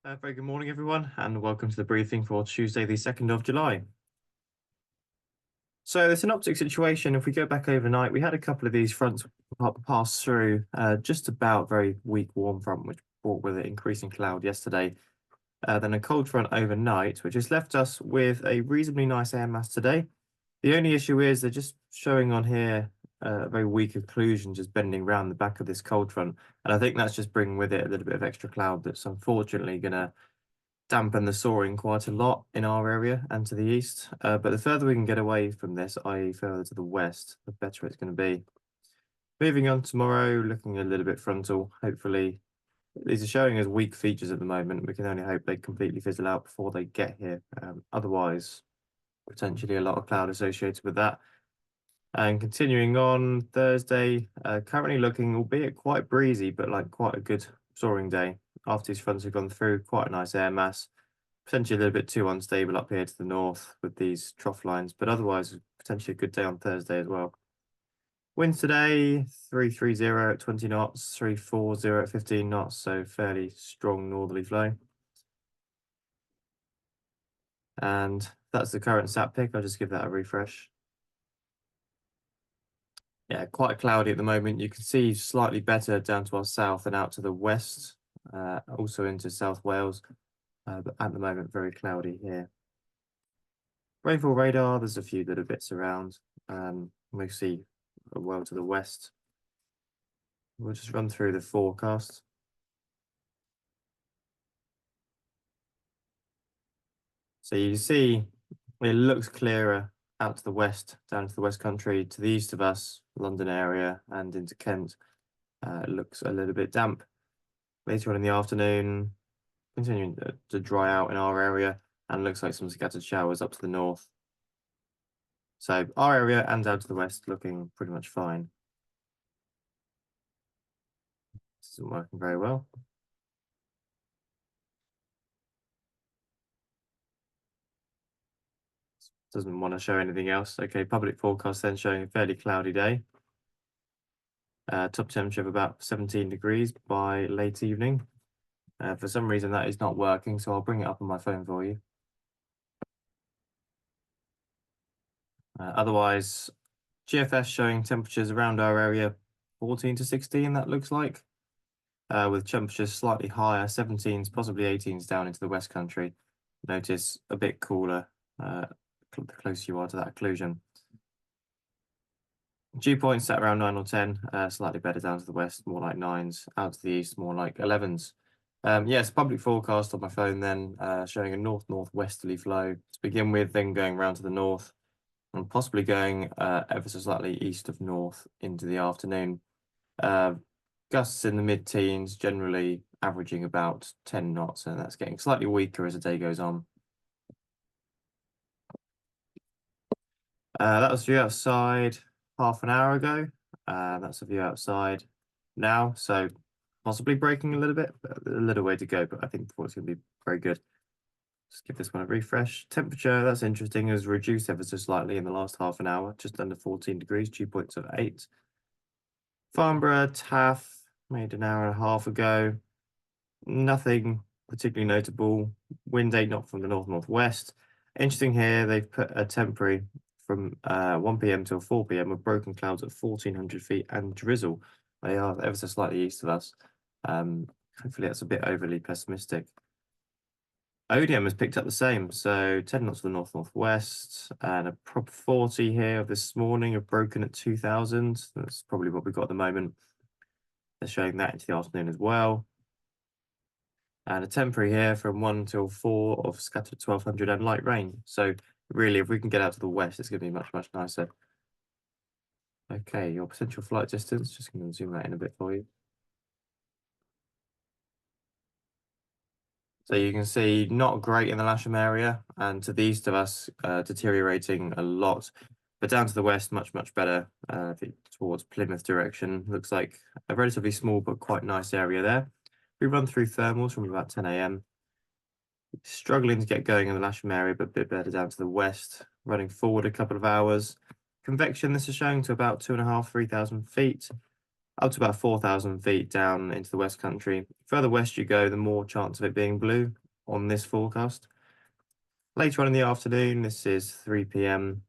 Very good morning, everyone, and welcome to the briefing for Tuesday, the 2nd of July. So the synoptic situation, if we go back overnight, we had a couple of these fronts pass through just about very weak warm front, which brought with it increasing cloud yesterday. Then a cold front overnight, which has left us with a reasonably nice air mass today. The only issue is they're just showing on here a very weak occlusion just bending around the back of this cold front. And I think that's just bringing with it a little bit of extra cloud that's unfortunately going to dampen the soaring quite a lot in our area and to the east. But the further we can get away from this, i.e. further to the west, the better it's going to be. Moving on tomorrow, looking a little bit frontal, hopefully. These are showing as weak features at the moment. We can only hope they completely fizzle out before they get here. Otherwise, potentially a lot of cloud associated with that. And continuing on Thursday, currently looking, albeit quite breezy, but like quite a good soaring day. After these fronts have gone through, quite a nice air mass. Potentially a little bit too unstable up here to the north with these trough lines, but otherwise potentially a good day on Thursday as well. Winds today, 330 at 20 knots, 340 at 15 knots, so fairly strong northerly flow. And that's the current sat pic. I'll just give that a refresh. Yeah, quite cloudy at the moment. You can see slightly better down to our south and out to the west, also into South Wales, but at the moment very cloudy here. Rainfall radar, there's a few little bits around, mostly well to the west. We'll just run through the forecast. So you see it looks clearer out to the west, down to the West Country, to the east of us, London area, and into Kent. It looks a little bit damp. Later on in the afternoon, continuing to dry out in our area, and looks like some scattered showers up to the north. So our area and out to the west looking pretty much fine. This isn't working very well. Doesn't want to show anything else. Okay, public forecast then showing a fairly cloudy day. Top temperature of about 17 degrees by late evening. For some reason that is not working, so I'll bring it up on my phone for you. Otherwise, GFS showing temperatures around our area 14 to 16, that looks like, with temperatures slightly higher, 17s, possibly 18s down into the West Country. Notice a bit cooler the closer you are to that occlusion. Dew points set around 9 or 10, slightly better down to the west, more like 9s, out to the east, more like 11s. Yes, public forecast on my phone then, showing a north-northwesterly flow to begin with, then going around to the north, and possibly going ever so slightly east of north into the afternoon. Gusts in the mid-teens, generally averaging about 10 knots, and that's getting slightly weaker as the day goes on. That was view outside half an hour ago. That's a view outside now, so possibly breaking a little bit, but a little way to go, but I think before it's going to be very good. Just give this one a refresh. Temperature, that's interesting, has reduced ever so slightly in the last half an hour, just under 14 degrees, dew points of 8. Farnborough, Taff, made an hour and a half ago. Nothing particularly notable. Wind 8 knot from the north-northwest. Interesting here, they've put a temporary from 1 p.m. till 4 p.m. with broken clouds at 1,400 feet and drizzle. They are ever so slightly east of us. Hopefully that's a bit overly pessimistic. ODM has picked up the same, so 10 knots to the north-northwest, and a prop 40 here this morning have broken at 2,000. That's probably what we've got at the moment. They're showing that into the afternoon as well. And a temporary here from 1 till 4 of scattered 1,200 and light rain. So really, if we can get out to the west, it's going to be much, much nicer. Okay, your potential flight distance, just going to zoom that in a bit for you. So you can see not great in the Lasham area, and to the east of us, deteriorating a lot. But down to the west, much, much better towards Plymouth direction. Looks like a relatively small but quite nice area there. We run through thermals from about 10 a.m. Struggling to get going in the Lasham area, but a bit better down to the west. Running forward a couple of hours. Convection, this is showing to about 2,500 to 3,000 feet. up to about 4,000 feet down into the West Country. Further west you go, the more chance of it being blue on this forecast. Later on in the afternoon, this is 3 p.m.,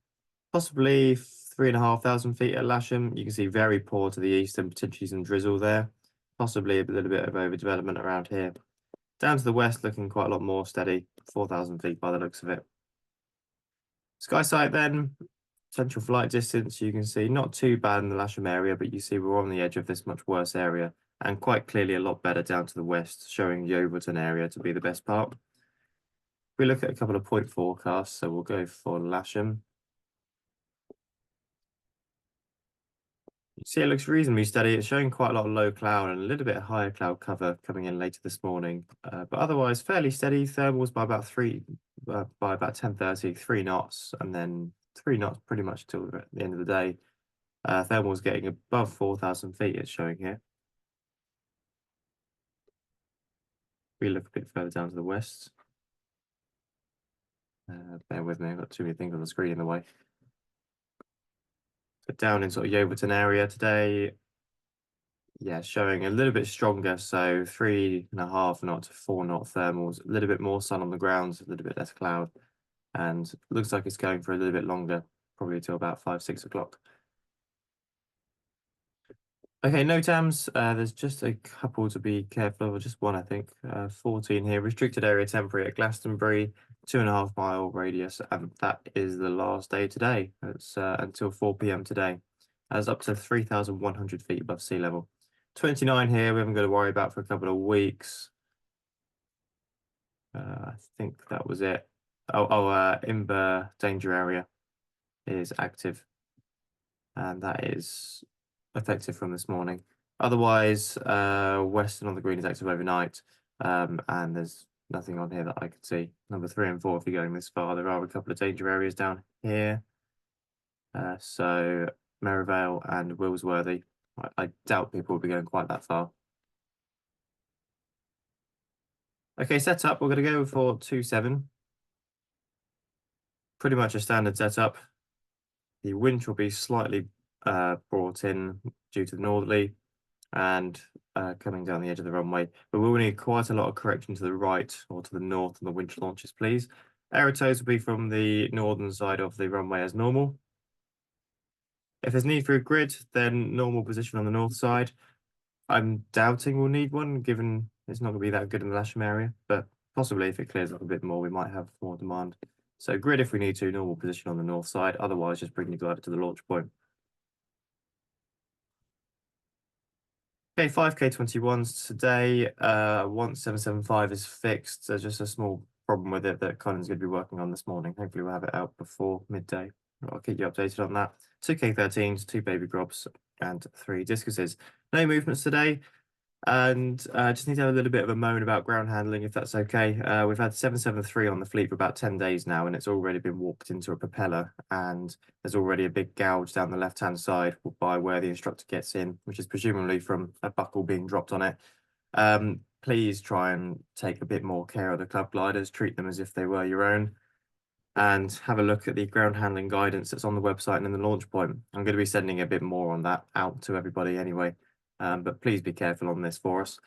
possibly 3,500 feet at Lasham. You can see very poor to the east and potentially some drizzle there. Possibly a little bit of overdevelopment around here. Down to the west, looking quite a lot more steady, 4,000 feet by the looks of it. Sky sight then, central flight distance, you can see not too bad in the Lasham area, but you see we're on the edge of this much worse area, and quite clearly a lot better down to the west, showing the Overton area to be the best part. We look at a couple of point forecasts, so we'll go for Lasham. You see it looks reasonably steady. It's showing quite a lot of low cloud and a little bit higher cloud cover coming in later this morning, but otherwise fairly steady. Thermals by about 10:30, 3 knots, and then 3 knots pretty much till the end of the day. Thermal's getting above 4,000 feet, it's showing here. We look a bit further down to the west. Bear with me, I've got too many things on the screen in the way. But down in sort of Yeovilton area today, yeah, showing a little bit stronger, so 3.5 knot to 4 knot thermals, a little bit more sun on the ground, a little bit less cloud, and looks like it's going for a little bit longer, probably till about 5, 6 o'clock. Okay, NOTAMs, there's just a couple to be careful of, just one, I think. 14 here, restricted area temporary at Glastonbury, 2.5 mile radius, and that is the last day today. It's until 4 p.m. today. That's up to 3,100 feet above sea level. 29 here, we haven't got to worry about for a couple of weeks. I think that was it. Imber danger area is active, and that is effective from this morning. Otherwise, Western on the green is active overnight, and there's nothing on here that I could see. Number 3 and 4, if you're going this far, there are a couple of danger areas down here. So Merivale and Willsworthy. I doubt people will be going quite that far. Okay, setup, we're going to go for 2-7. Pretty much a standard setup. The wind will be slightly brought in due to the northerly and coming down the edge of the runway, but we'll need quite a lot of correction to the right or to the north on the winch launches, please. Aerotows will be from the northern side of the runway as normal. If there's need for a grid, then normal position on the north side. I'm doubting we'll need one, given it's not going to be that good in the Lasham area, but possibly if it clears up a bit more, we might have more demand. So grid if we need to, normal position on the north side, otherwise just bring the glider to the launch point. Okay, 5K21s today, 1775 is fixed. There's just a small problem with it that Colin's going to be working on this morning. Hopefully we'll have it out before midday. I'll keep you updated on that. 2K13s, 2 baby grobs, and 3 discuses. No movements today. And just need to have a little bit of a moan about ground handling, if that's okay. We've had 773 on the fleet for about 10 days now, and it's already been warped into a propeller, and there's already a big gouge down the left-hand side by where the instructor gets in, which is presumably from a buckle being dropped on it. Please try and take a bit more care of the club gliders, treat them as if they were your own, and have a look at the ground handling guidance that's on the website and in the launch point. I'm going to be sending a bit more on that out to everybody anyway. But please be careful on this for us.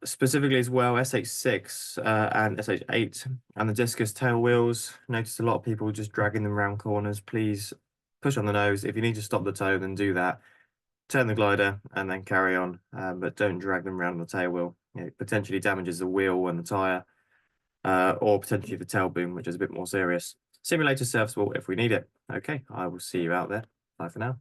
Specifically as well, SH6 and SH8 and the discus tail wheels. Noticed a lot of people just dragging them around corners. Please push on the nose. If you need to stop the toe, then do that. Turn the glider and then carry on, but don't drag them around the tail wheel. It potentially damages the wheel and the tyre, or potentially the tail boom, which is a bit more serious. Simulator serviceable if we need it. Okay, I will see you out there. Bye for now.